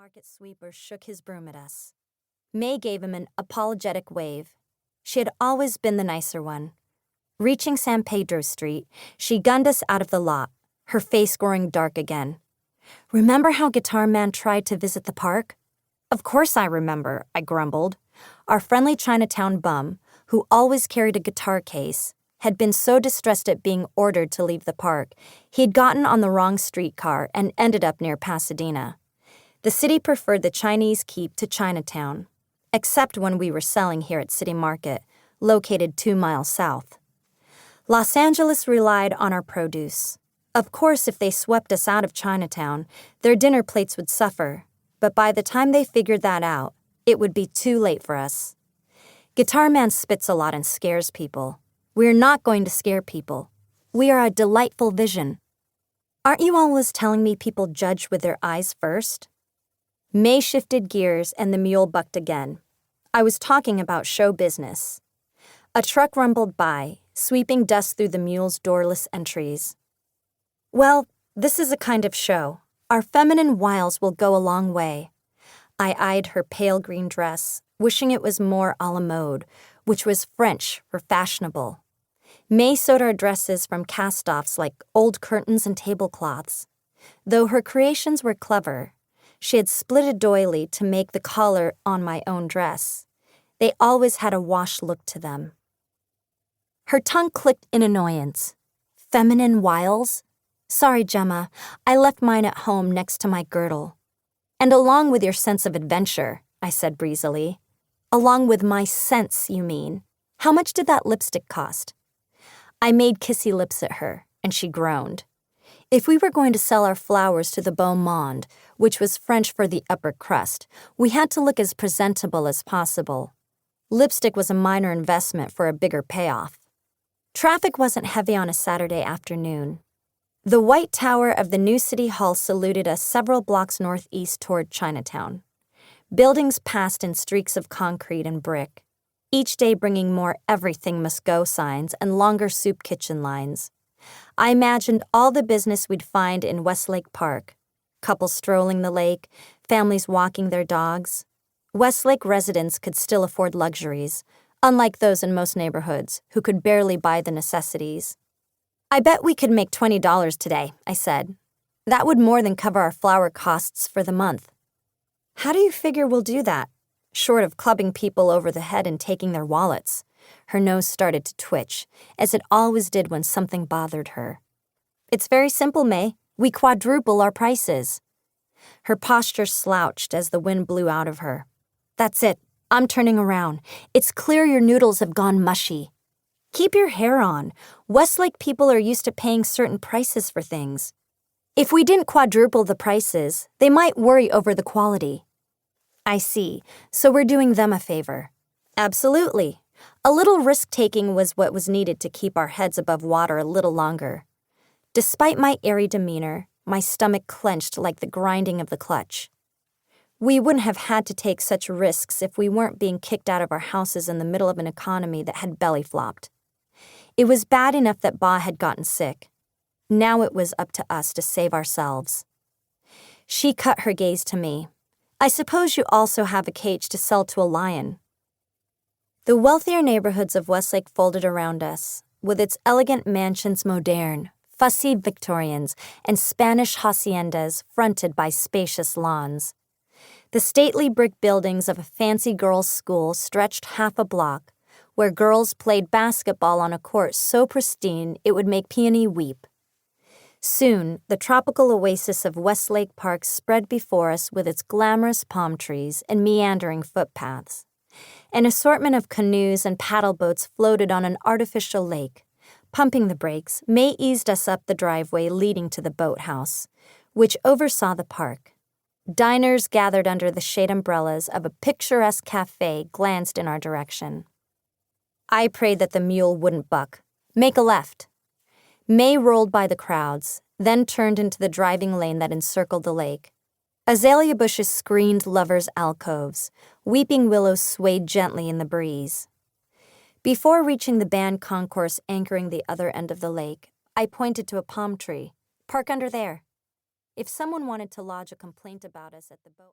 market sweeper shook his broom at us. May gave him an apologetic wave. She had always been the nicer one. Reaching San Pedro Street, she gunned us out of the lot, her face growing dark again. "Remember how Guitar Man tried to visit the park?" "Of course I remember," I grumbled. Our friendly Chinatown bum, who always carried a guitar case, had been so distressed at being ordered to leave the park, he'd gotten on the wrong streetcar and ended up near Pasadena. The city preferred the Chinese keep to Chinatown, except when we were selling here at City Market, located 2 miles south. Los Angeles relied on our produce. Of course, if they swept us out of Chinatown, their dinner plates would suffer, but by the time they figured that out, it would be too late for us. Guitar Man spits a lot and scares people. We're not going to scare people. We are a delightful vision. Aren't you always telling me people judge with their eyes first? May shifted gears and the mule bucked again. I was talking about show business. A truck rumbled by, sweeping dust through the mule's doorless entries. "Well, this is a kind of show. Our feminine wiles will go a long way." I eyed her pale green dress, wishing it was more à la mode, which was French for fashionable. May sewed our dresses from cast-offs like old curtains and tablecloths. Though her creations were clever, she had split a doily to make the collar on my own dress. They always had a wash look to them. Her tongue clicked in annoyance. "Feminine wiles? Sorry, Gemma, I left mine at home next to my girdle." "And along with your sense of adventure," I said breezily. "Along with my sense, you mean. How much did that lipstick cost?" I made kissy lips at her, and she groaned. If we were going to sell our flowers to the beau monde, which was French for the upper crust, we had to look as presentable as possible. Lipstick was a minor investment for a bigger payoff. Traffic wasn't heavy on a Saturday afternoon. The white tower of the new city hall saluted us several blocks northeast toward Chinatown. Buildings passed in streaks of concrete and brick, each day bringing more everything must go signs and longer soup kitchen lines. I imagined all the business we'd find in Westlake Park. Couples strolling the lake, families walking their dogs. Westlake residents could still afford luxuries, unlike those in most neighborhoods, who could barely buy the necessities. "I bet we could make $20 today," I said. "That would more than cover our flower costs for the month." "How do you figure we'll do that? Short of clubbing people over the head and taking their wallets." Her nose started to twitch, as it always did when something bothered her. "It's very simple, May. We quadruple our prices." Her posture slouched as the wind blew out of her. "That's it. I'm turning around. It's clear your noodles have gone mushy." "Keep your hair on. Westlake people are used to paying certain prices for things. If we didn't quadruple the prices, they might worry over the quality." "I see. So we're doing them a favor." "Absolutely. A little risk-taking was what was needed to keep our heads above water a little longer." Despite my airy demeanor, my stomach clenched like the grinding of the clutch. We wouldn't have had to take such risks if we weren't being kicked out of our houses in the middle of an economy that had belly-flopped. It was bad enough that Ba had gotten sick. Now it was up to us to save ourselves. She cut her gaze to me. "I suppose you also have a cage to sell to a lion." The wealthier neighborhoods of Westlake folded around us, with its elegant mansions moderne, fussy Victorians, and Spanish haciendas fronted by spacious lawns. The stately brick buildings of a fancy girls' school stretched half a block, where girls played basketball on a court so pristine it would make Peony weep. Soon, the tropical oasis of Westlake Park spread before us with its glamorous palm trees and meandering footpaths. An assortment of canoes and paddle boats floated on an artificial lake. Pumping the brakes, May eased us up the driveway leading to the boathouse, which oversaw the park. Diners gathered under the shade umbrellas of a picturesque cafe glanced in our direction. I prayed that the mule wouldn't buck. "Make a left." May rolled by the crowds, then turned into the driving lane that encircled the lake. Azalea bushes screened lovers' alcoves. Weeping willows swayed gently in the breeze. Before reaching the band concourse anchoring the other end of the lake, I pointed to a palm tree. "Park under there." If someone wanted to lodge a complaint about us at the boat...